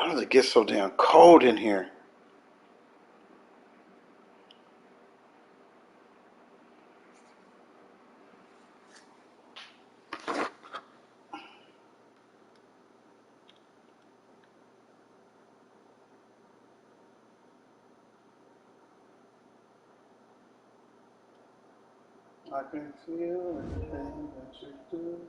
How does it get so damn cold in here? I can feel everything that you do.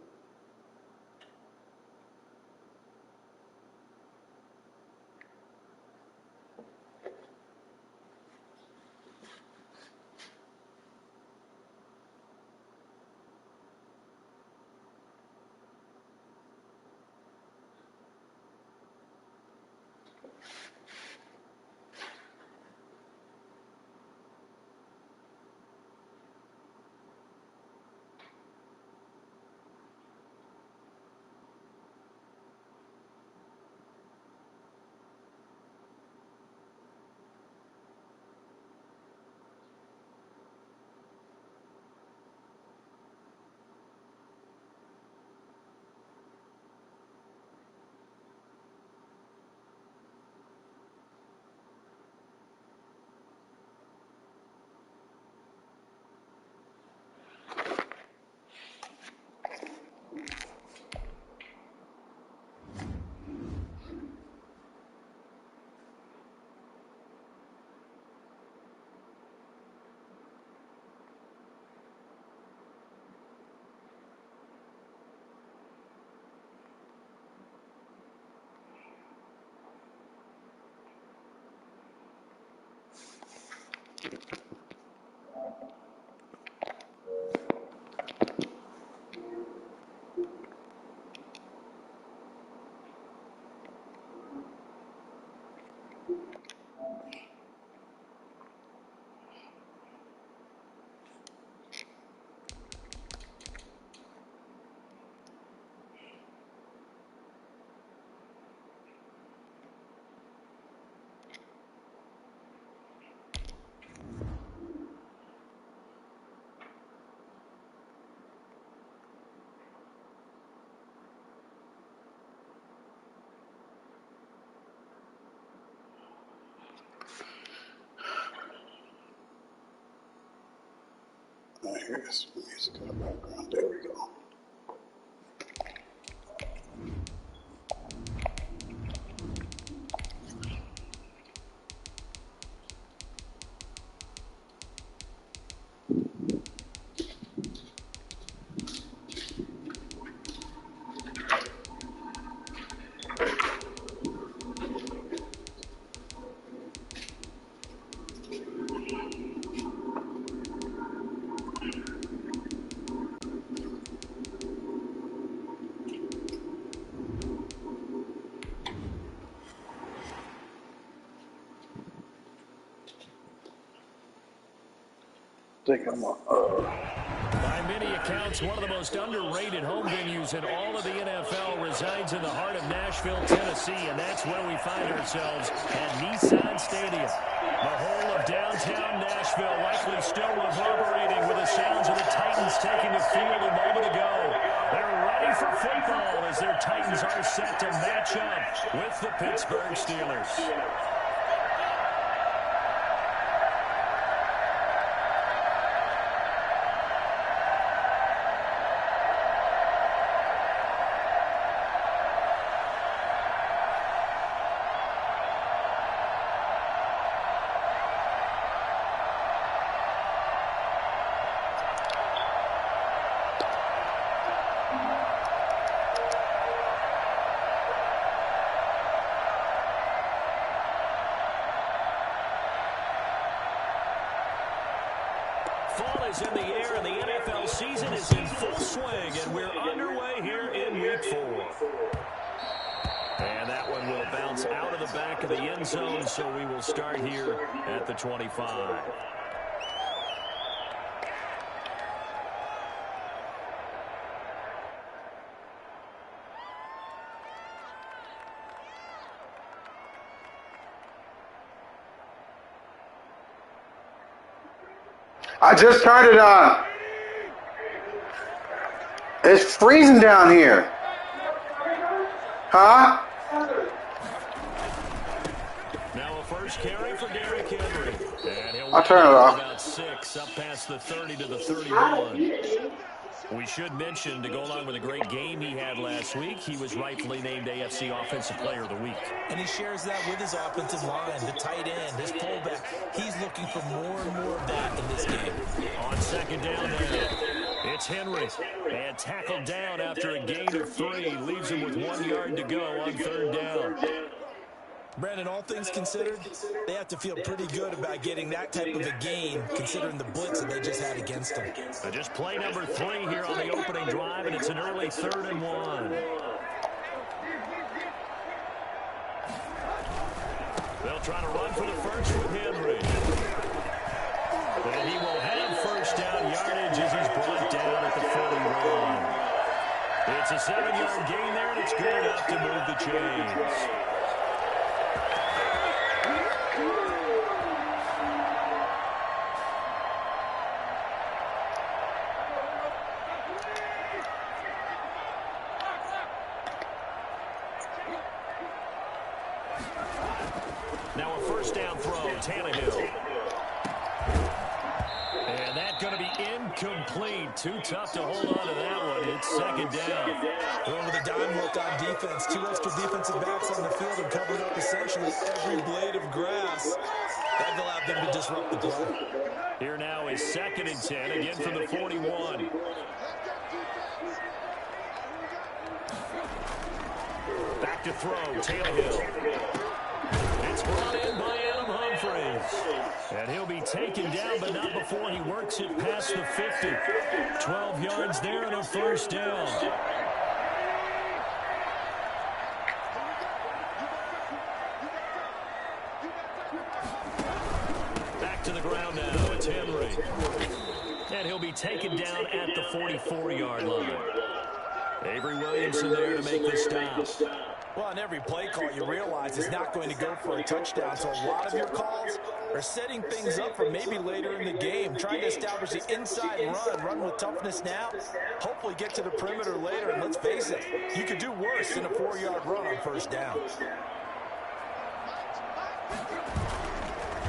I hear some music in the background. There we go. By many accounts, one of the most underrated home venues in all of the NFL resides in the heart of Nashville, Tennessee, and that's where we find ourselves at Nissan Stadium. The whole of downtown Nashville likely still reverberating with the sounds of the Titans taking the field a moment ago. They're ready for football as their Titans are set to match up with the Pittsburgh Steelers. Fall is in the air, and the NFL season is in full swing, and we're underway here in Week 4. And that one will bounce out of the back of the end zone, so we will start here at the 25. I just turned it on. It's freezing down here. Huh? First carry for Derrick Henry. And he'll I'll turn it off. about 6, up past the 30 to the 31. We should mention, to go along with a great game he had last week, he was rightfully named AFC Offensive Player of the Week. And he shares that with his offensive line, the tight end, his fullback. He's looking for more and more of that in this game. On second down now, it's Henry. And tackled down after a gain of 3. Leaves him with 1 yard to go on third down. Brandon, all things considered, they have to feel pretty good about getting that type of a gain, considering the blitz that they just had against them. Just play number 3 here on the opening drive, and it's an early 3rd and 1. They'll try to run for the first with Henry. And he will have first down yardage as he's brought down at the 41. It's a 7-yard gain there, and it's good enough to move the chains. Now a first down throw, Tannehill. And that's going to be incomplete. Too tough to hold on to that one. It's second down. Going with a dime look on defense. 2 extra defensive backs on the field and covered up essentially every blade of grass. That allowed them to disrupt the play. Here now is 2nd and 10, again from the 41. Back to throw, Tannehill. It's brought in by Adam Humphries. And he'll be taken down, but not before he works it past the 50. 12 yards there and a first down. Back to the ground now. It's Henry. And he'll be taken down at the 44-yard line. Avery Williamson there to make the stop. Well, on every play call, you realize it's not going to go for a touchdown. So a lot of your calls are setting things up for maybe later in the game, trying to establish the inside run with toughness now, hopefully get to the perimeter later. And let's face it, you could do worse than a 4-yard run on first down.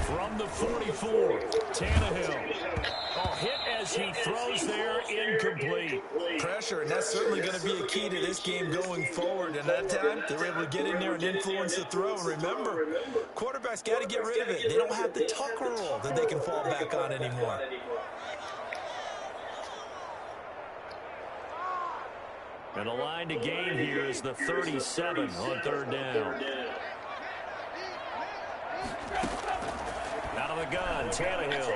From the 44, Tannehill. Oh, hit as he throws there, incomplete. Pressure, and that's certainly going to be a key to this game going forward. And that time, they were able to get in there and influence the throw. And remember, quarterbacks got to get rid of it. They don't have the Tucker rule that they can fall back on anymore. And the line to gain here is the 37 on third down. Out of the gun, Tannehill.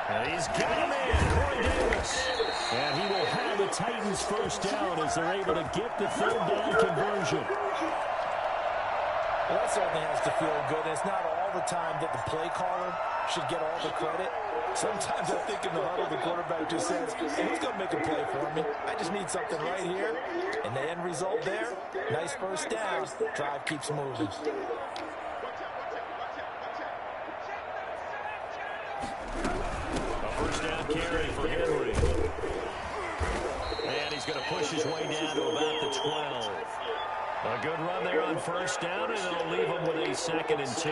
And he's got him in, Corey Davis. And he will have the Titans first down as they're able to get the third down conversion. Well, that certainly has to feel good. And it's not all the time that the play caller should get all the credit. Sometimes I think in the huddle, the quarterback just says, hey, who's going to make a play for me? I just need something right here. And the end result there, nice first down. Drive keeps moving. A first down carry for Henry. And he's going to push his way down to about the 12. A good run there on first down, and it'll leave him with a 2nd and 2.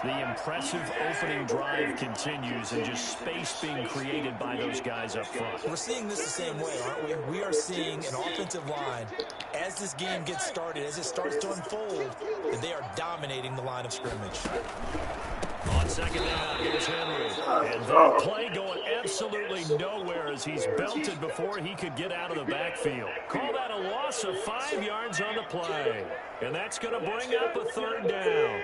The impressive opening drive continues, and just space being created by those guys up front. We're seeing this the same way, aren't we? We are seeing an offensive line, as this game gets started, as it starts to unfold, that they are dominating the line of scrimmage. On second down, here's Henry. And that play going absolutely nowhere as he's belted before he could get out of the backfield. Call that a loss of 5 yards on the play. And that's going to bring up a third down.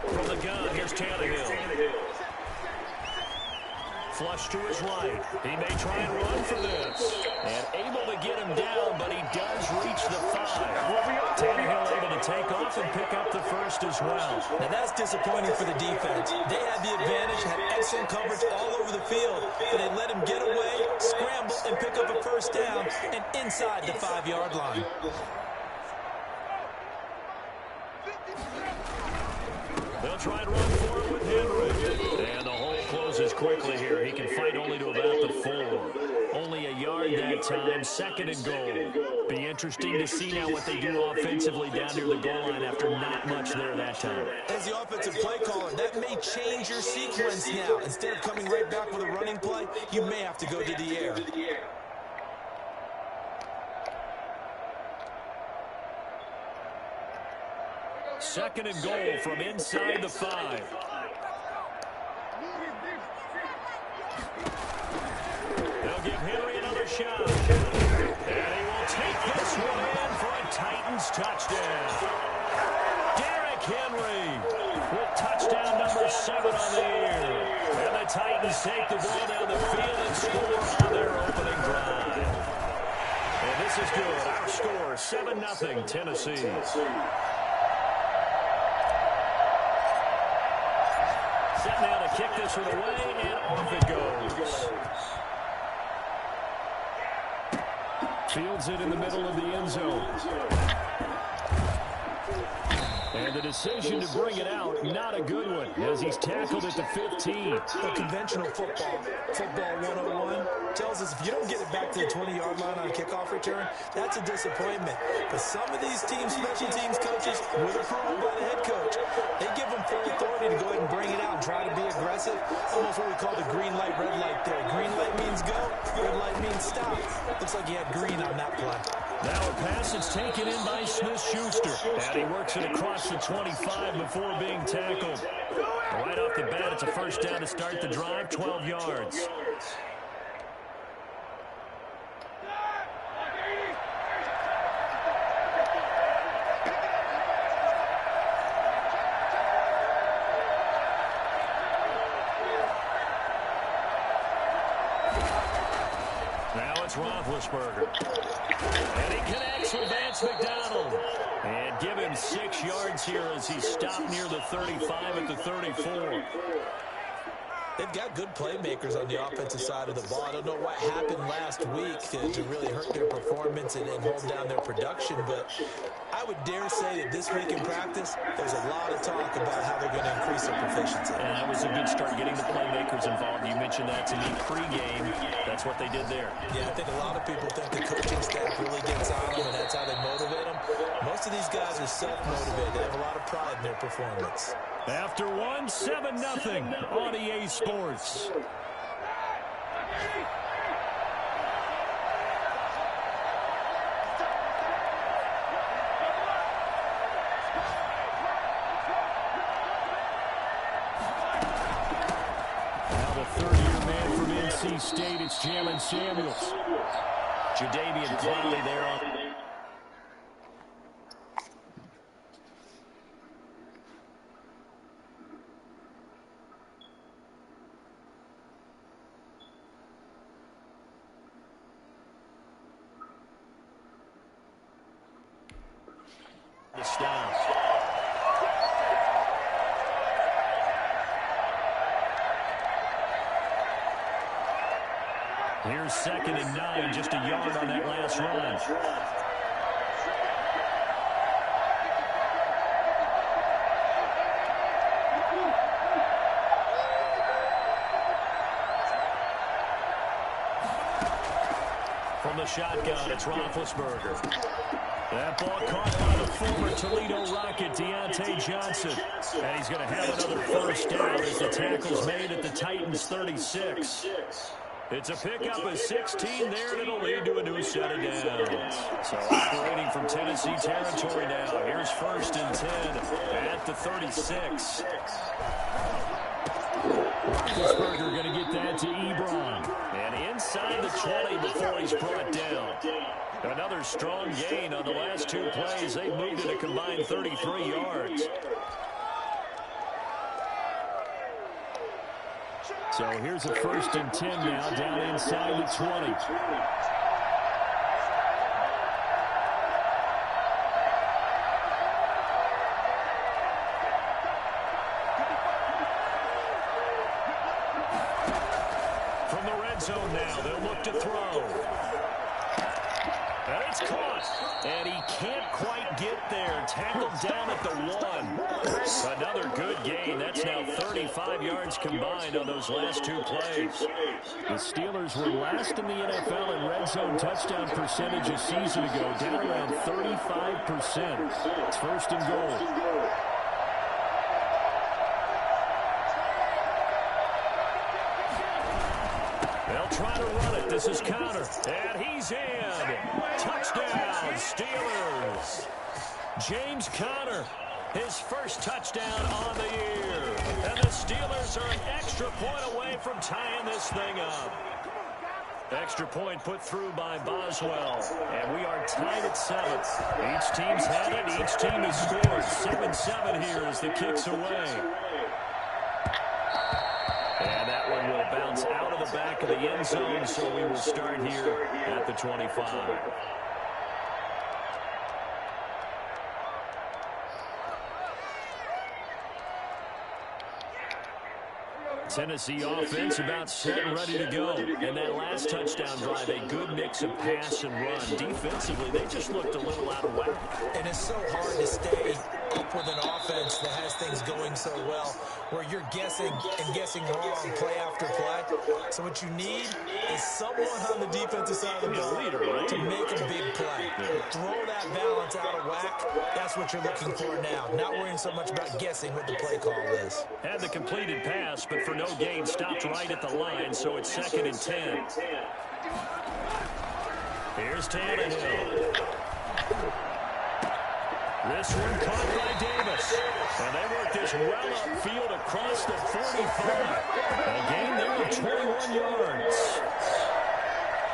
From the gun, here's Tannehill. Flush to his right. He may try and run for this. And able to get him down, but he does reach the 5. Tannehill able to take off and pick up the first as well. Now that's disappointing for the defense. They had the advantage, had excellent coverage all over the field, but they let him get away, scramble, and pick up a first down, and inside the 5-yard line. try and run for it with Henry. And the hole closes quickly here. He can fight only to about the 4. Only a yard that time, 2nd and goal. Be interesting to see now what they do offensively down near the goal line after not much there that time. As the offensive play caller, that may change your sequence now. Instead of coming right back with a running play, you may have to go to the air. Second and goal from inside the 5. They'll give Henry another shot. And he will take this one in for a Titans touchdown. Derrick Henry with touchdown number 7 on the year. And the Titans take the ball down the field and score on their opening drive. And this is good. Our score, 7-0 Tennessee. Set now to kick this one away, and off it goes. Fields it in the middle of the end zone. And the decision to bring it out, not a good one, as he's tackled at the 15. The conventional football 101, tells us if you don't get it back to the 20-yard line on a kickoff return, that's a disappointment. But some of these teams, special teams coaches, with approval by the head coach, they give them full authority to go ahead and bring it out and try to be aggressive. Almost what we call the green light, red light there. Green light means go, red light means stop. Looks like he had green on that play. Now a pass is taken in by Smith-Schuster. And he works it across the 25 before being tackled. Right off the bat, it's a first down to start the drive, 12 yards. Now it's Roethlisberger. And he connects with Vance McDonald. And give him 6 yards here as he stopped near the 35 at the 34. They've got good playmakers on the offensive side of the ball. I don't know what happened last week to really hurt their performance and hold down their production, but I would dare say that this week in practice, there's a lot of talk about how they're going to increase their proficiency. And that was a good start, getting the playmakers involved. You mentioned that to me pregame. That's what they did there. Yeah, I think a lot of people think the coaching staff really gets on them, and that's how they motivate them. Most of these guys are self-motivated. They have a lot of pride in their performance. After 7-0 on EA Sports. Now the third-year man from NC State, it's Jalen Samuels. Jadeveon Clowney there on the stop. Here's 2nd and 9, just a yard on that last run. From the shotgun, it's Roethlisberger. That ball caught by the former Toledo Rocket, Deontay Johnson. And he's going to have another first down as the tackle's made at the Titans' 36. It's a pickup of 16 there, and it'll lead to a new set of downs. So operating from Tennessee territory now. Here's 1st and 10 at the 36. Roethlisberger going to get that to Ebron. And inside the 20 before he's brought down. Another strong gain on the last 2 plays. They moved it a combined 33 yards. So here's a 1st and 10 now, down inside the 20. From the red zone now, they'll look to throw. And it's caught. And he can't quite get there. Tackled down at the 1. Another good gain. That's now 35 yards combined on those last 2 plays. The Steelers were last in the NFL in red zone touchdown percentage a season ago, down around 35%. It's first and goal. They'll try to run it. This is Conner. And he's in. Touchdown, Steelers. James Conner, his first touchdown on the year. And the Steelers are an extra point away from tying this thing up. Extra point put through by Boswell. And we are tied at 7. Each team's had it. Each team has scored. 7-7 here as the kick's away. And that one will bounce out of the back of the end zone, so we will start here at the 25. Tennessee offense about set and ready to go. And that last touchdown drive, a good mix of pass and run. Defensively, they just looked a little out of whack. And it's so hard to stay up with an offense that has things going so well, where you're guessing and guessing wrong play after play. So what you need is someone on the defensive side of the ball to make a big play. Throw that balance out of whack. That's what you're looking for now. Not worrying so much about guessing what the play call is. Had the completed pass, but for no gain, stopped right at the line, so it's 2nd and 10. Here's Tannehill. This one caught by Davis. And they work this well upfield across the 45. A gain there of 21 yards.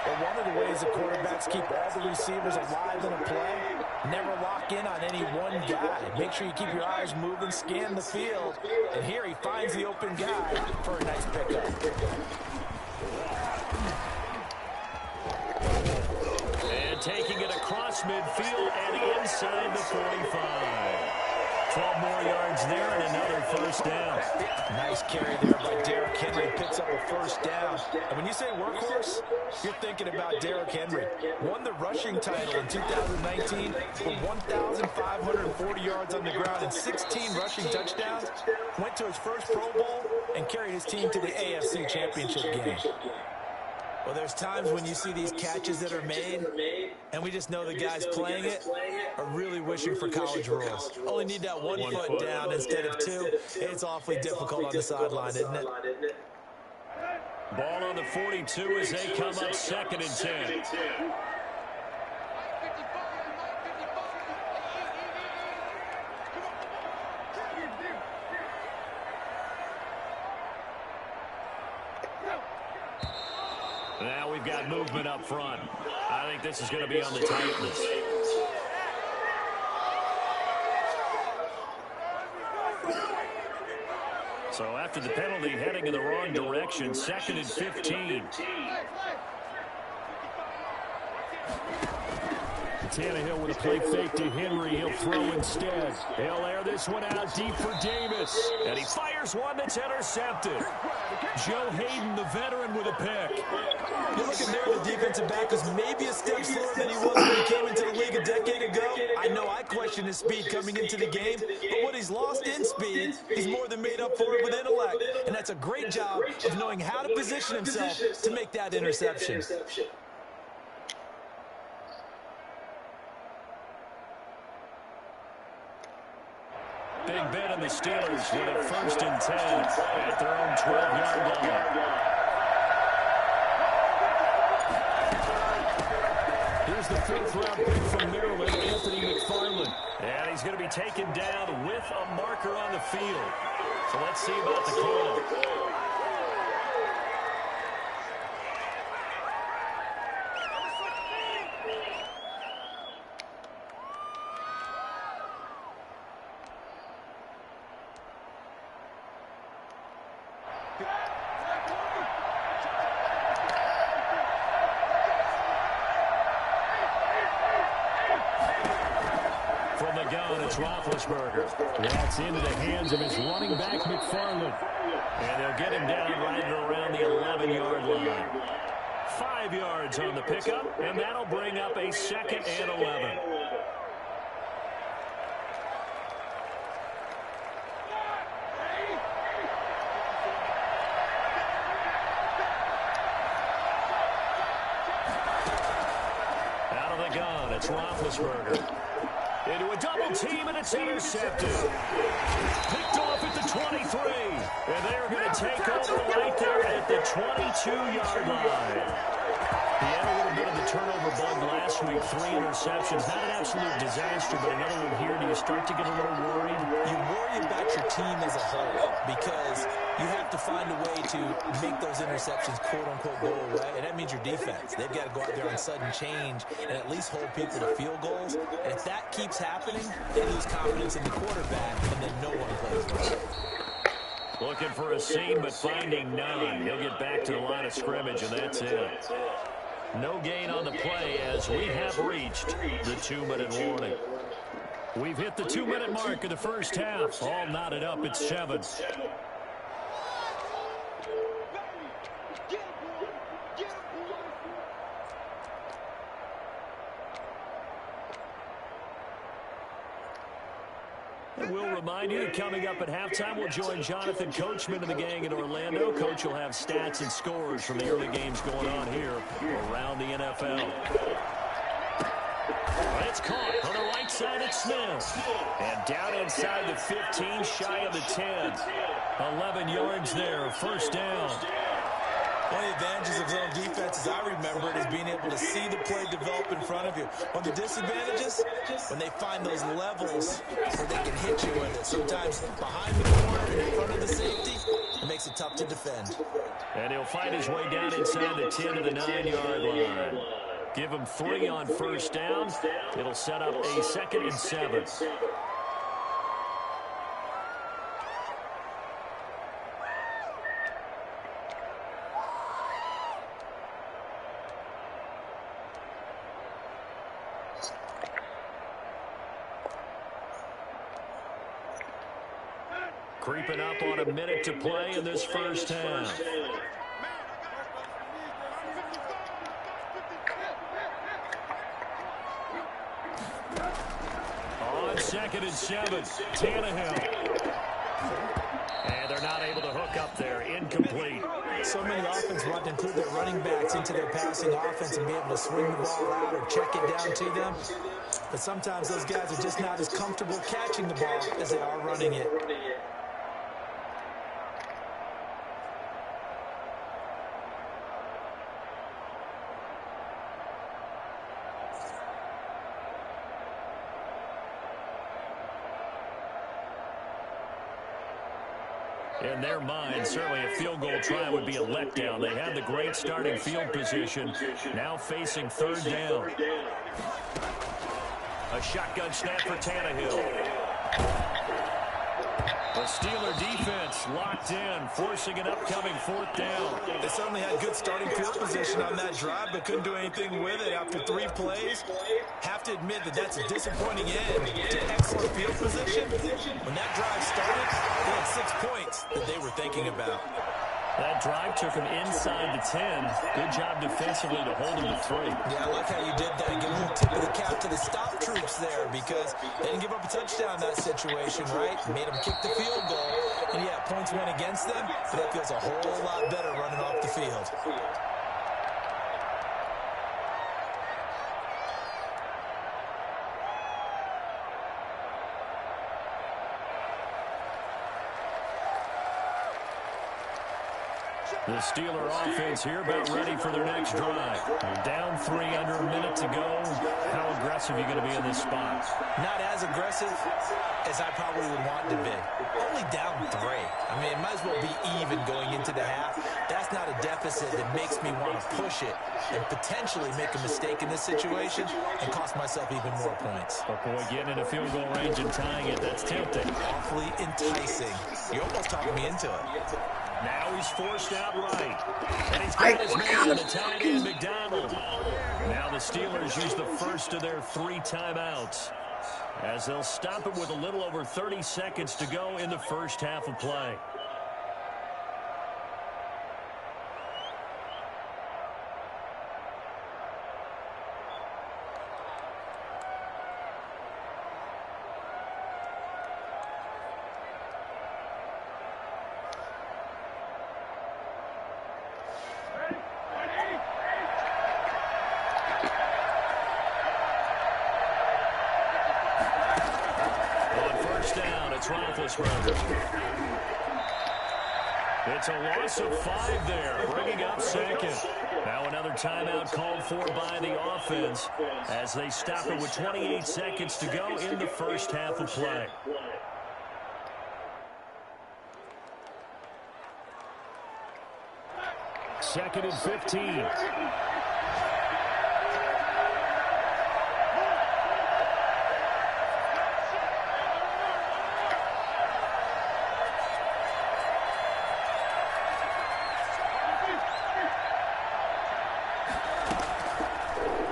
Well, one of the ways the quarterbacks keep all the receivers alive in a play, never lock in on any one guy. Make sure you keep your eyes moving, scan the field. And here he finds the open guy for a nice pickup. And taking it across midfield and inside the 45. 12 more yards there and another first down. Nice carry there by Derrick Henry. Picks up a first down. And when you say workhorse, you're thinking about Derrick Henry. Won the rushing title in 2019 with 1,540 yards on the ground and 16 rushing touchdowns. Went to his first Pro Bowl and carried his team to the AFC Championship game. Well, there's times when you see these catches that are made, and we just know the guys playing it are really wishing for college rules. Only need that one foot down instead of 2. It's awfully difficult on the sideline, isn't it? Ball on the 42 as they come up 2nd and 10. Now we've got movement up front. I think this is going to be on the Titans. So after the penalty, heading in the wrong direction, 2nd and 15. Tannehill with a play fake to Henry. He'll throw instead. He'll air this one out deep for Davis. And he fires one that's intercepted. Joe Hayden, the veteran, with a pick. You're looking there, the defensive back is maybe a step slower than he was when he came into the league a decade ago. I know I questioned his speed coming into the game, but what he's lost in speed, he's more than made up for it with intellect. And that's a great job of knowing how to position himself to make that interception. Big Ben and the Steelers with a 1st and 10 at their own 12-yard line. Here's the 4th-round pick from Maryland, Anthony McFarland. And he's going to be taken down with a marker on the field. So let's see about the call. Roethlisberger. That's into the hands of his running back, McFarland. And they'll get him down right around the 11-yard line. 5 yards on the pickup, and that'll bring up a 2nd and 11. Out of the gun, it's Roethlisberger. Into a double team, and it's intercepted. Picked off at the 23. And they're going to take over right there at the 22-yard line. He had a little bit of the turnover bug last week. 3 interceptions. Not an absolute disaster, but another one here. Do you start to get a little worried? You worry about your team as a whole because you have to find a way to make those interceptions, quote-unquote, go away. And that means your defense. They've got to go out there on sudden change and at least hold people to field goals. And if that keeps happening, they lose confidence in the quarterback, and then no one plays well. Looking for a seam, but finding none. He'll get back to the line of scrimmage, and that's it. No gain on the play as we have reached the 2-minute warning. We've hit the 2-minute mark of the first half. All knotted up at 7. We'll remind you that coming up at halftime, we'll join Jonathan Coachman and the gang in Orlando. Coach will have stats and scores from the early games going on here around the NFL. It's caught on the right side at Smith. And down inside the 15, shy of the 10. 11 yards there, first down. One of the advantages of zone defense, as I remember it, is being able to see the play develop in front of you. One of the disadvantages, when they find those levels where they can hit you with it. Sometimes behind the corner and in front of the safety, it makes it tough to defend. And he'll find his way down inside the 10 to the 9-yard line. Give him 3 on first down. It'll set up a 2nd and 7. Creeping up on a minute to play in this first half. On 2nd and 7, Tannehill. And they're not able to hook up there. Incomplete. So many offenses want to include their running backs into their passing offense and be able to swing the ball out or check it down to them. But sometimes those guys are just not as comfortable catching the ball as they are running it. In their mind, certainly a field goal try would be a letdown. They had the great starting field position, now facing 3rd down. A shotgun snap for Tannehill. The Steeler defense locked in, forcing an upcoming 4th down. They certainly had good starting field position on that drive, but couldn't do anything with it after 3 plays. Have to admit that that's a disappointing end to excellent field position. When that drive started, they had 6 points that they were thinking about. That drive took him inside the 10. Good job defensively to hold him to 3. Yeah, I like how you did that. Give a little tip of the cap to the stop troops there because they didn't give up a touchdown in that situation, right? Made them kick the field goal. And, yeah, points went against them, but that feels a whole lot better running off the field. The Steeler offense here about ready for their next drive. Down 3 under a minute to go. How aggressive are you going to be in this spot? Not as aggressive as I probably would want to be. Only down 3. I mean, it might as well be even going into the half. That's not a deficit that makes me want to push it and potentially make a mistake in this situation and cost myself even more points. But boy, getting in a field goal range and tying it, that's tempting. Awfully enticing. You're almost talking me into it. Now he's forced out right. And he's got his man on the tight end, McDonald. Now the Steelers use the first of their 3 timeouts as they'll stop it with a little over 30 seconds to go in the first half of play. It's Roethlisberger. It's a loss of 5 there, bringing up second. Now another timeout called for by the offense as they stop it with 28 seconds to go in the first half of play. Second and 15.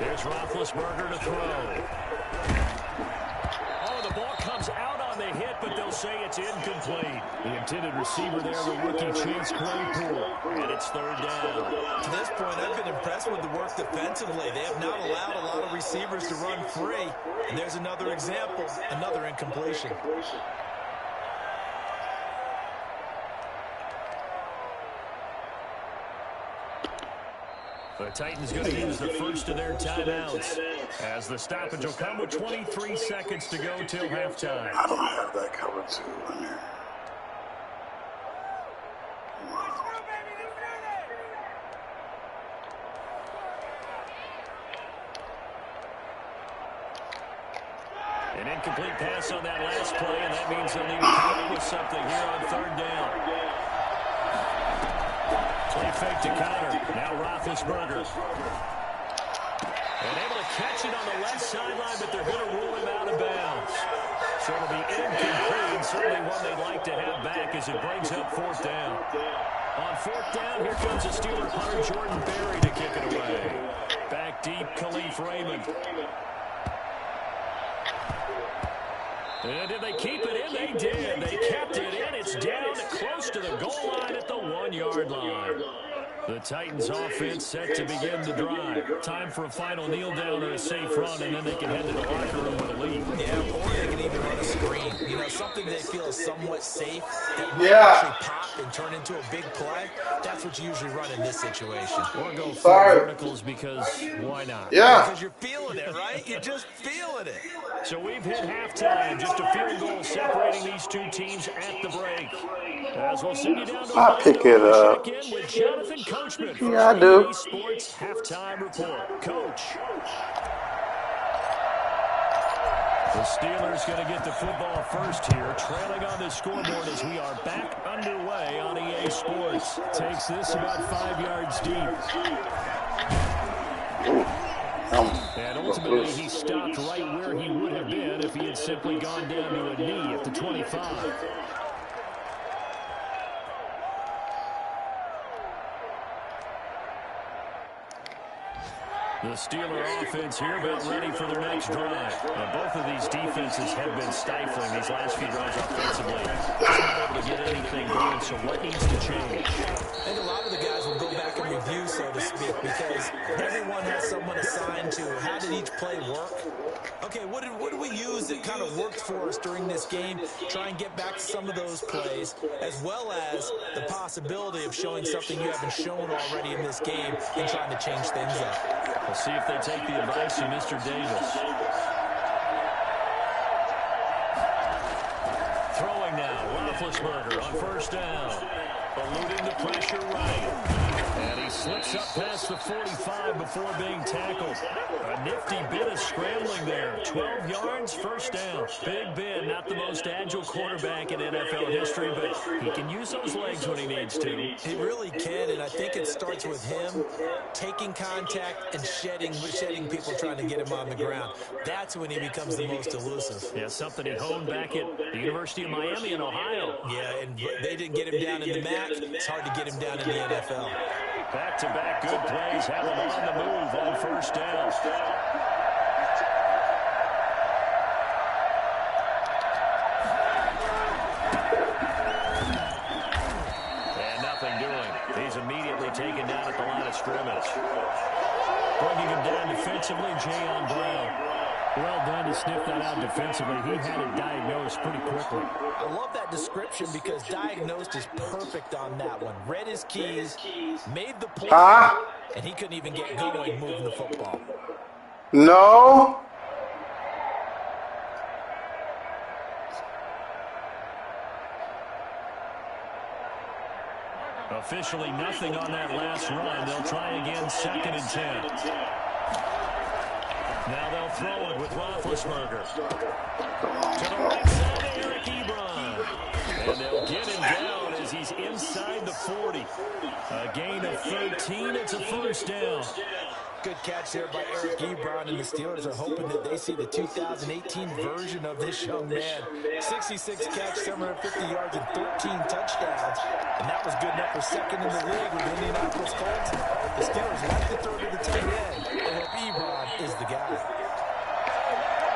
Here's Roethlisberger to throw. Oh, the ball comes out on the hit, but they'll say it's incomplete. The intended receiver there, the rookie Chance Claypool. And it's third down. To this point, I've been impressed with the work defensively. They have not allowed a lot of receivers to run free. And there's another example, another incompletion. The Titans going to use the first of their timeouts as the stoppage will come with 23 seconds to go till halftime. I don't have that covered too in there. An incomplete pass on that last play, and that means they'll need to come up with something here on third down. Play fake to Connor. Now Roethlisberger. And able to catch it on the left sideline, but they're going to rule him out of bounds. So it'll be incomplete, certainly one they'd like to have back as it brings up fourth down. On fourth down, here comes the Steeler punter Jordan Berry to kick it away. Back deep, Khalif Raymond. And did they keep it in? They did. They kept it in. It's down close to the goal line at the 1-yard line. The Titans offense set to begin the drive. Time for a final kneel down or a safe run, and then they can head to the locker room with a lead. Yeah, or they can even run a screen. You know, something they feel is somewhat safe that might actually pop and turn into a big play. That's what you usually run in this situation. Or go full verticals because why not? Yeah. Because you're feeling it, right? You're just feeling it. So we've hit halftime. Just a field goal separating these two teams at the break. As we'll send you down to I'll pick it up. check in with Jonathan Coachman for Yeah, I do. Sports Halftime Report. Coach. The Steelers going to get the football first here, trailing on the scoreboard as we are back underway on EA Sports. Takes this about 5 yards deep. And ultimately, he stopped right where he would have been if he had simply gone down to a knee at the 25. The Steeler offense here about ready for their next drive. Now, both of these defenses have been stifling these last few drives offensively. Just not able to get anything going, so what needs to change? I think a lot of the guys will go back and review, so to speak, because everyone has someone assigned to how did each play work. Okay, what did we use that kind of worked for us during this game? Try and get back to some of those plays, as well as the possibility of showing something you haven't shown already in this game and trying to change things up. We'll see if they take the advice of Mr. Davis. Throwing now, Roethlisberger on first down. Eluding the pressure right. And he slips up past the 45 before being tackled. A nifty bit of scrambling there. 12 yards, first down. Big Ben, not the most agile quarterback in NFL history, but he can use those legs when he needs to. He really can, and I think it starts with him taking contact and shedding people trying to get him on the ground. That's when he becomes the most elusive. Yeah, something he honed back at the University of Miami in Ohio. Yeah, and they didn't get him down in the MAC. It's hard to get him down in the NFL. Back-to-back good plays have him on the move on first down. And nothing doing. He's immediately taken down at the line of scrimmage. Bringing him down defensively, Jayon Brown. Well done to sniff that out defensively. He had it diagnosed pretty quickly. I love that description because diagnosed is perfect on that one. Read his keys, made the play, and he couldn't even get going moving the football. No. Officially nothing on that last run. They'll try again, 2nd and 10. Now they'll throw it with Roethlisberger. To the right side to Eric Ebron. And they'll get him down as he's inside the 40. A gain of 13. It's a first down. Good catch there by Eric Ebron, and the Steelers are hoping that they see the 2018 version of this young man. 66 catch, 750 yards, and 13 touchdowns. And that was good enough for 2nd in the league with the Indianapolis Colts. The Steelers like to throw to the tight end. They hope Ebron is the guy.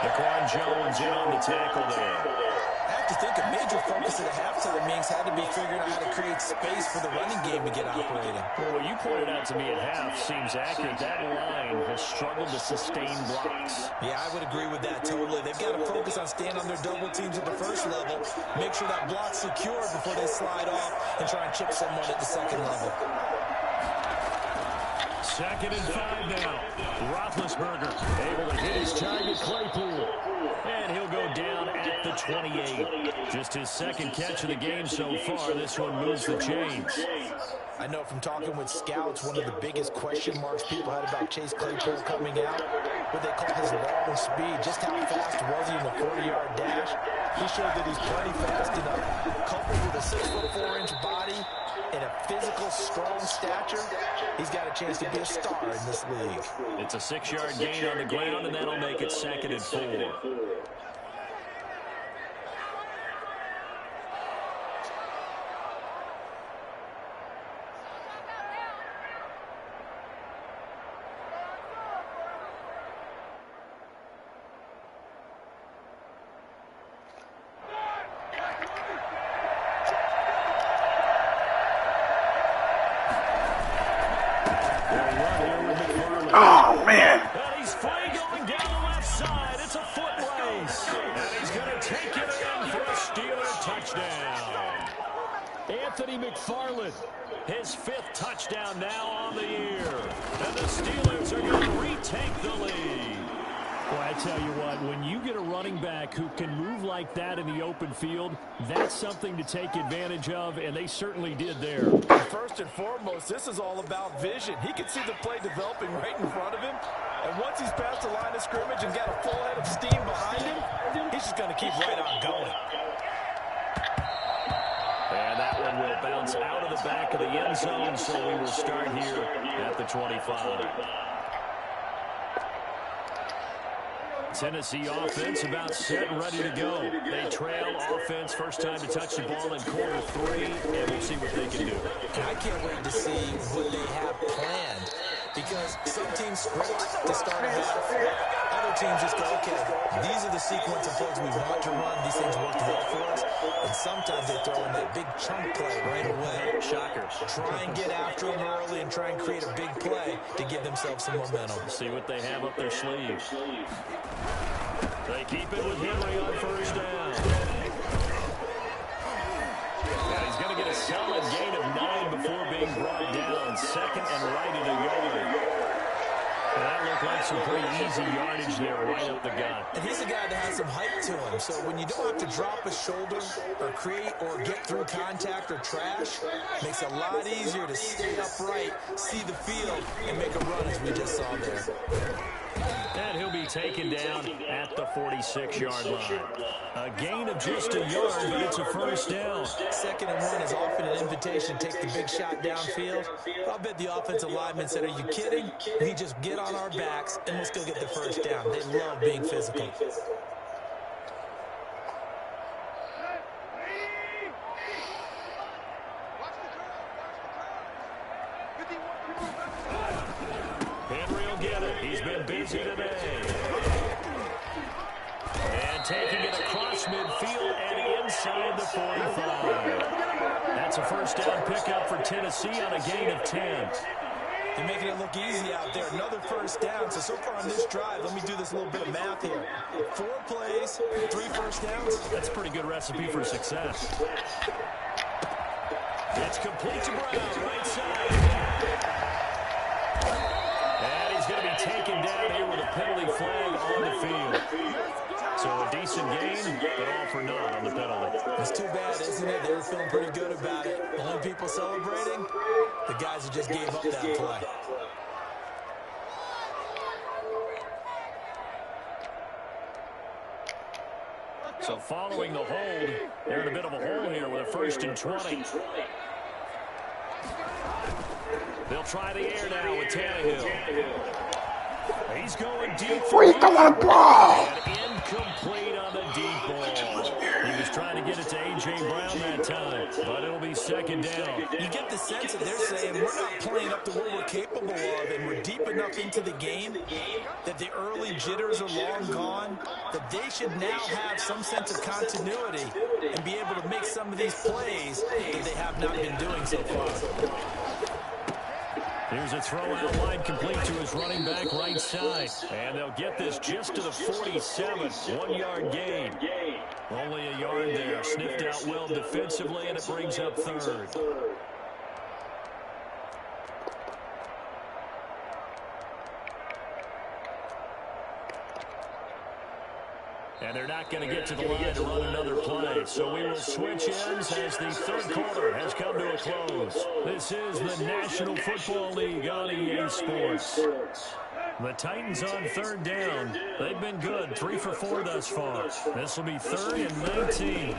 Daquan Jones in on the tackle there. I have to think a major focus of the halftime meetings had to be figuring out how to create space for the running game to get operating. Well, what you pointed out to me at half seems accurate. That line has struggled to sustain blocks. Yeah, I would agree with that totally. They've got to focus on staying on their double teams at the first level, make sure that block's secure before they slide off and try and chip someone at the second level. 2nd and 5 now. Roethlisberger able to hit his target, Claypool. And he'll go down at the 28. Just his 2nd catch of the game so far. This one moves the chains. I know from talking with scouts, one of the biggest question marks people had about Chase Claypool coming out, what they call his long speed. Just how fast was he in the 40-yard dash? He showed that he's plenty fast enough. Coupled with a 6'4" body and a physical, strong stature, he's got a chance to be a star in this league. It's a 6-yard gain on the ground, and that'll make it 2nd and 4. Oh, man. And he's free going down the left side. It's a foot race. And he's going to take it in for a Steeler touchdown. Anthony McFarland, his 5th touchdown now on the year. And the Steelers are going to retake the lead. Well, I tell you what, when you get a running back who can move like that in the open field, that's something to take advantage of, and they certainly did there. First and foremost, this is all about vision. He can see the play developing right in front of him, and once he's past the line of scrimmage and got a full head of steam behind him, he's just going to keep right on going. And that one will bounce out of the back of the end zone, so we will start here at the 25. Tennessee offense about set and ready to go. They trail offense first time to touch the ball in quarter 3, and we'll see what they can do. I can't wait to see what they have planned, because some teams script to start a half. Other teams just go, okay, these are the sequence of plays we want to run. These things worked well for us. And sometimes they throw in that big chunk play right away. Shockers. Try and get after them early and try and create a big play to give themselves some momentum. See what they have up their sleeves. They keep it with Henry on first down. And he's going to get a solid gain of 9 before being brought down. 2nd and right at a yard. And that looked like some pretty easy yardage there right up the gut. And he's a guy that has some height to him. So when you don't have to drop a shoulder or create or get through contact or trash, makes it a lot easier to stay upright, see the field, and make a run as we just saw there. And he'll be taken down at the 46-yard line. A gain of just a yard, but it's a first down. 2nd and 1 is often an invitation to take the big shot downfield. I'll bet the offensive lineman said, are you kidding? We just get on our backs and let's go get the first down. They love being physical. Henry will get it. He's been busy today. And taking it across midfield and inside the 45. That's a first down pickup for Tennessee on a gain of 10. They're making it look easy out there. Another first down. So far on this drive, let me do this little bit of math here. 4 plays, 3 first downs. That's a pretty good recipe for success. It's complete to Brown, right side. And he's going to be taken down here with a penalty flag on the field. So a decent gain, but all for naught on the penalty. It's too bad, isn't it? They were feeling pretty good about it. The only people celebrating, the guys who just gave up that play. So following the hold, they're in a bit of a hole here with a 1st and 20. They'll try the air now with Tannehill. He's going deep. Where's the ball? And incomplete on the deep ball. He was trying to get it to A.J. Brown that time, but it'll be 2nd down. You get the sense that they're saying we're not playing up to what we're capable of, and we're deep enough into the game that the early jitters are long gone, that they should now have some sense of continuity and be able to make some of these plays that they have not been doing so far. Here's a throw out line complete to his running back right side. And they'll get this just to the 47. 1-yard gain. Only a yard there. Sniffed out well defensively, and it brings up 3rd. And they're not going to get to the line to run another play. So we will switch ends as the 3rd quarter has come to a close. This is the National Football League on EA Sports. The Titans on 3rd down. They've been good, 3 for 4 thus far. This will be 3rd and 19.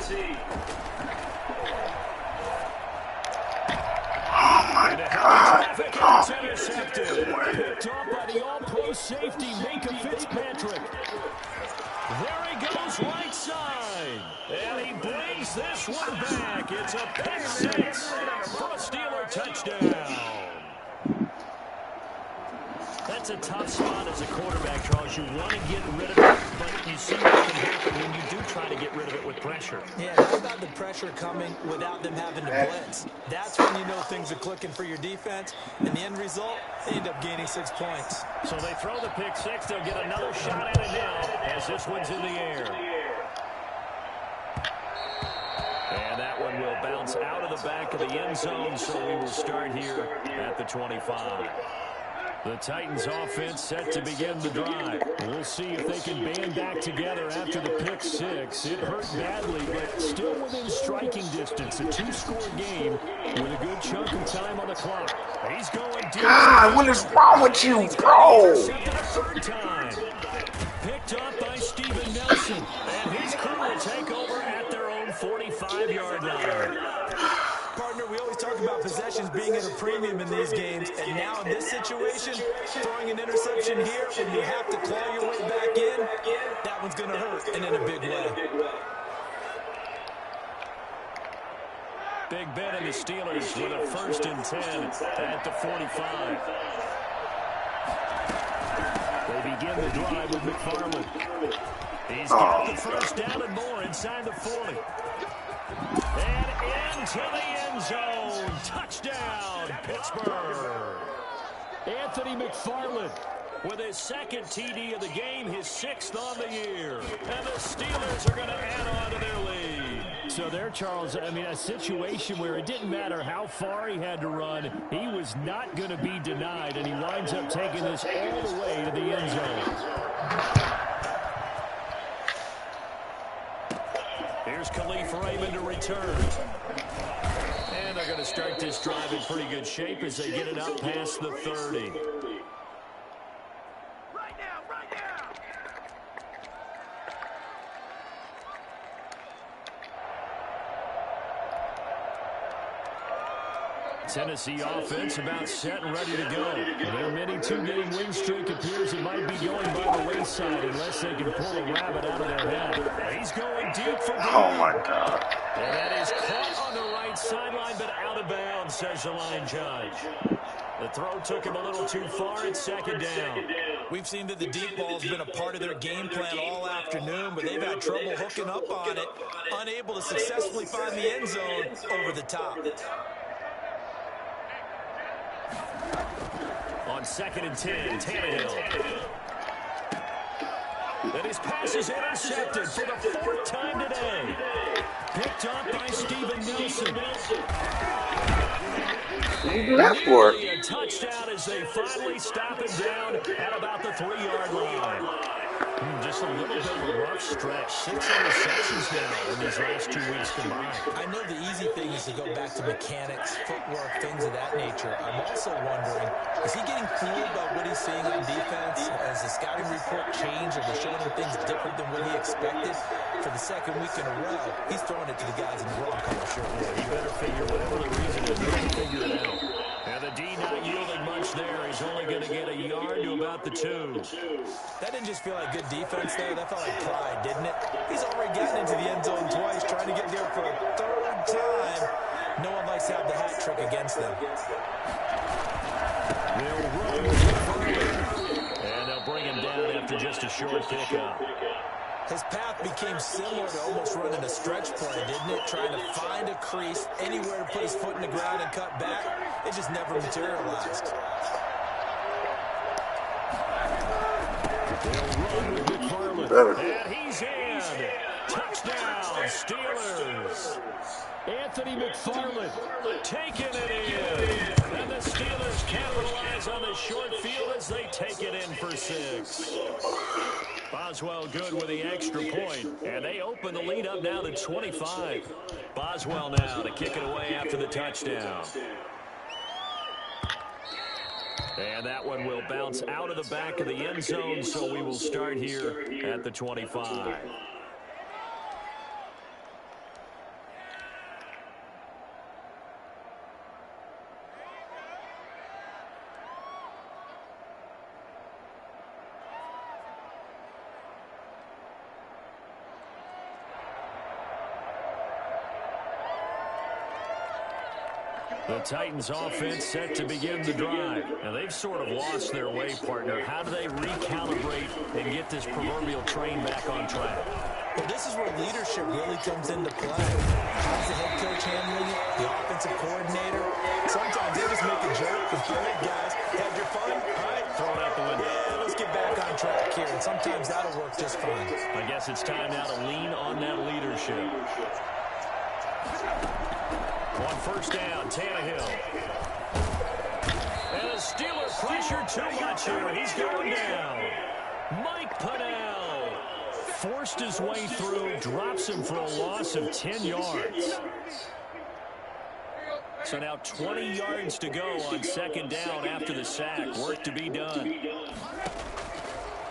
Oh, my God. It's intercepted. Picked off by the all-pro safety, Minka Fitzpatrick. There he goes right side. And he brings this one back. It's a pick 6 for a Steeler touchdown. That's a tough spot as a quarterback, Charles. You want to get rid of it, but you see what can happen when you do try to get rid of it with pressure. Yeah, how about the pressure coming without them having to blitz? That's when you know things are clicking for your defense. And the end result, they end up gaining 6 points. So they throw the pick 6. They'll get another shot at it now as this one's in the air. And that one will bounce out of the back of the end zone, so we will start here at the 25. The Titans offense set to begin the drive. We'll see if they can band back together after the pick 6. It hurt badly, but still within striking distance. A 2-score game with a good chunk of time on the clock. He's going deep. God, what is wrong with you, bro? Intercepted a 3rd time. Picked up by Steven Nelson. And his crew will take over at their own 45-yard line. Partner, we always talk about possessions being at a premium in these games, and now in this situation, throwing an interception here when you have to claw your way back in, that one's going to hurt, and in a big way. Big Ben and the Steelers with a 1st and 10 at the 45. They begin the drive with McFarland. He's got the 1st down and more inside the 40. And into the end zone. Touchdown, Pittsburgh. Anthony McFarland with his 2nd TD of the game, his 6th on the year. And the Steelers are going to add on to their lead. So there, Charles, I mean, a situation where it didn't matter how far he had to run, he was not going to be denied, and he winds up taking this all the way to the end zone. Here's Khalif Raymond to return. And they're going to start this drive in pretty good shape as they get it up past the 30. Tennessee offense about set and ready to go. Their mini 2-game win streak appears it might be going by the wayside unless they can pull a rabbit out of their head. He's going deep for goal. Oh, my God. And that is caught on the right sideline, but out of bounds, says the line judge. The throw took him a little too far. It's 2nd down. We've seen that the deep ball's been a part of their game plan all afternoon, but they've had trouble hooking up on it, unable to successfully find the end zone over the top. On 2nd and 10, Tannehill. And his pass is intercepted for the 4th time today. Picked up by Steven Nelson. You do that for? A touchdown as they finally stop him down at about the 3-yard line. Just a little bit of a rough stretch. 6 interceptions now in these last 2 weeks combined. I know the easy thing is to go back to mechanics, footwork, things of that nature. I'm also wondering, is he getting fooled by what he's seeing on defense? Has the scouting report changed? Are they showing him things different than what he expected? For the second week in a row, he's throwing it to the guys in the wrong color shirt. He better figure whatever the reason is, he better figure it out. And the D not yielding much there. He's only going to get a yard to about the 2. That didn't just feel like good defense there. That felt like pride, didn't it? He's already gotten into the end zone twice, trying to get there for a 3rd time. No one likes to have the hat trick against them. They'll run with it, and they'll bring him down after just a short pickup. His path became similar to almost running a stretch play, didn't it? Trying to find a crease, anywhere to put his foot in the ground and cut back. It just never materialized. They'll run with McFarland. And he's in. Touchdown, Steelers. Anthony McFarland taking it in. And the Steelers capitalize on the short field as they take it in for 6. Boswell good with the extra point. And they open the lead up now to 25. Boswell now to kick it away after the touchdown. And that one will bounce out of the back of the end zone, so we will start here at the 25. The Titans offense set to begin the drive. Now, they've sort of lost their way, partner. How do they recalibrate and get this proverbial train back on track? Well, this is where leadership really comes into play. How's the head coach handling it? The offensive coordinator? Sometimes they just make a joke. All right, guys, had your fun? All right, throw it out the window. Yeah, let's get back on track here. And sometimes that'll work just fine. I guess it's time now to lean on that leadership. On first down, Tannehill. And the Steelers pressure too much here. He's going down. Mike Pennell forced his way through, drops him for a loss of 10 yards. So now 20 yards to go on second down after the sack. Work to be done.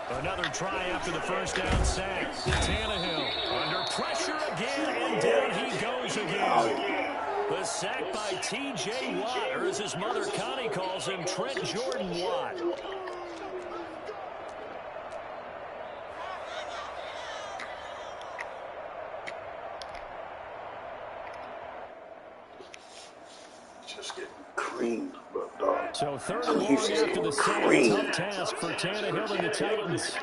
Another try after the first down sack. Tannehill under pressure again, and down he goes again. The sack by T.J. Watt, or as his mother Connie calls him, Trent Jordan Watt. Just getting creamed, but dog. So 3rd and long after the sack. Tough task for Tannehill and the Titans.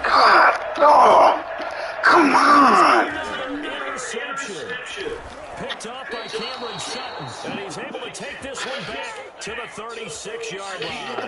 God, dog. Come on. Interception. Picked off by Cameron Sutton. And he's able to take this one back to the 36-yard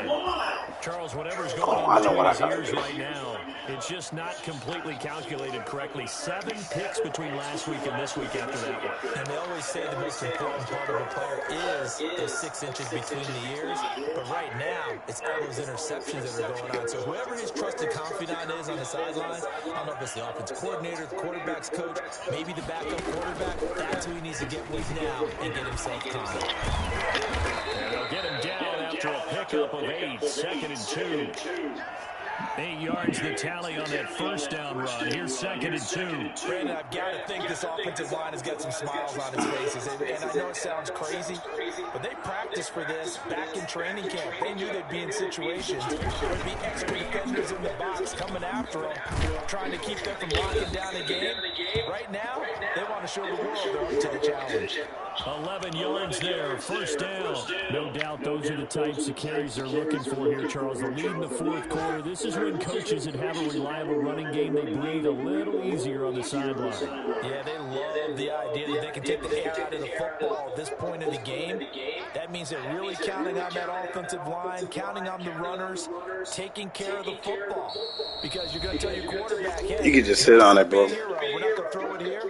line. Charles, whatever's going on between his ears right now, it's just not completely calculated correctly. 7 picks between last week and this week after that one. And they always say the most important part of a player is those 6 inches between the ears. But right now, it's all those interceptions that are going on. So whoever his trusted confidant is on the sidelines, I don't know if it's the offensive coordinator, the quarterback's coach, maybe the backup quarterback, that's who he needs to get with now and get himself calm. And they'll get him down after a pickup of 8, 2nd and 2. 8 yards the tally on that first down run. Here's 2nd and 2. Brandon, I've got to think this offensive line has got some smiles on its faces. And I know it sounds crazy, but they practiced for this back in training camp. They knew they'd be in situations where there'd be extra defenders in the box coming after them, trying to keep them from locking down the game. Right now, they want to show the world they're up to the challenge. 11 yards there, first down. No doubt those are the types of carries they're looking for here, Charles. The lead in the fourth quarter. This is when coaches that have a reliable running game, they breathe a little easier on the sideline. Yeah, they love the idea that they can take the air out of the football at this point in the game. That means they're really counting on that offensive line, counting on the runners, taking care of the football. Because you're going to tell your quarterback, hey, You can just sit on it, bro. we're not going to throw it here.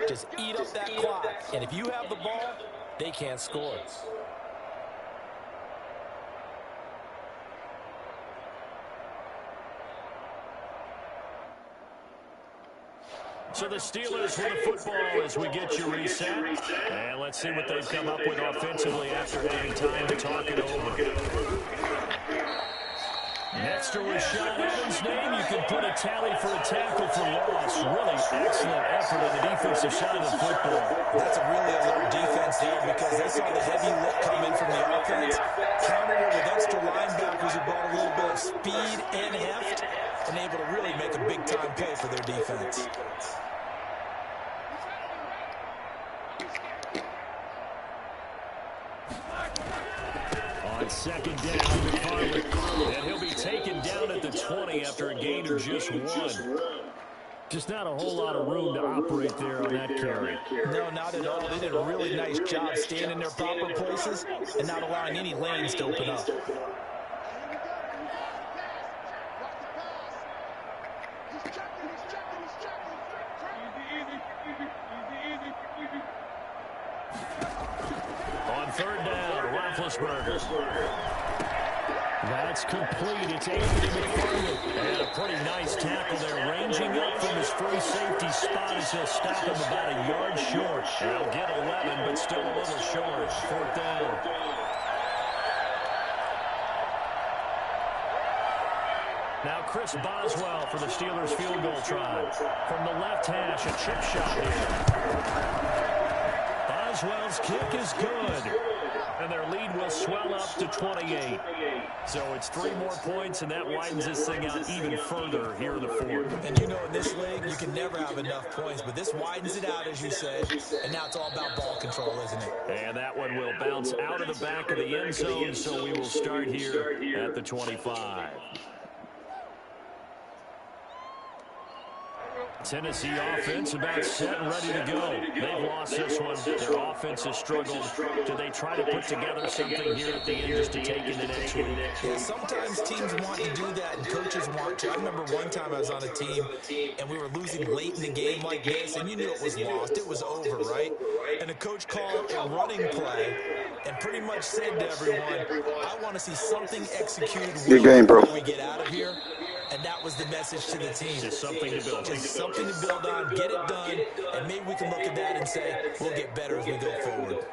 Just eat up that clock. And if you have the ball, they can't score. So the Steelers with the football as we get you reset. And let's see what they've come up with offensively after having time to talk it over. Next to Rashad Evans' name, you can put a tally for a tackle for loss. Really excellent effort on the defensive side of the football. That's a really alert defense there because they saw the heavy lift come in from the offense, countered it with extra linebackers who brought a little bit of speed and heft, and able to really make a big-time play for their defense. On second down, McFarland. And he'll be taken down at the 20 after a gain of just one. Just not a whole lot of room to operate there on that carry. No, not at all. They did a really nice job staying in their proper places and not allowing any lanes to open up. On third down, Roethlisberger. That's complete. It's Andy McFarland. And a pretty nice tackle there, ranging up from his free safety spot as he'll stop him about a yard short. He'll get 11, but still a little short. Fourth down. Now Chris Boswell for the Steelers field goal try. From the left hash, a chip shot here. Boswell's kick is good. And their lead will swell up to 28. So it's 3 more points, and that widens this thing out even further here in the fourth. And you know in this league, you can never have enough points, but this widens it out, as you said, and now it's all about ball control, isn't it? And that one will bounce out of the back of the end zone, so we will start here at the 25. Tennessee offense about set and ready to go. They've lost this one. Their offense has struggled. Do they try to put together something here at the end just to take into next week? Yeah, sometimes teams want to do that and coaches want to. I remember one time I was on a team and we were losing late in the game like this, and you knew it was lost. It was over, right? And the coach called a running play and pretty much said to everyone, I want to see something executed before we get out of here. And that was the message to the team. Just something to build on. Just something to build on, get it done, and maybe we can look at that and say, we'll get better as we go forward.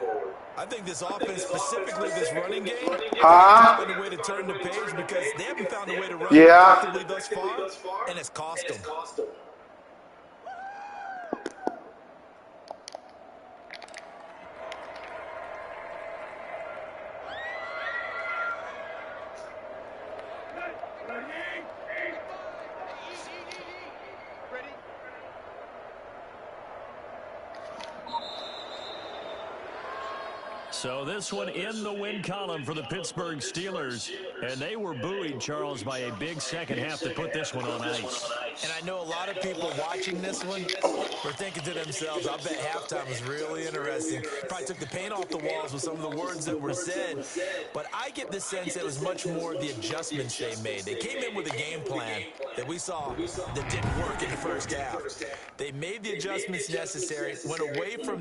I think this offense, specifically this running game, found a way to turn the page because they haven't found a way to run effectively thus far, and it's cost them. So this one in the win column for the Pittsburgh Steelers. And they were buoyed, Charles, by a big second half to put this one on ice. And I know a lot of people watching this one were thinking to themselves, I bet halftime was really interesting. Probably took the paint off the walls with some of the words that were said. But I get the sense it was much more the adjustments they made. They came in with a game plan that we saw that didn't work in the first half. They made the adjustments necessary, went away from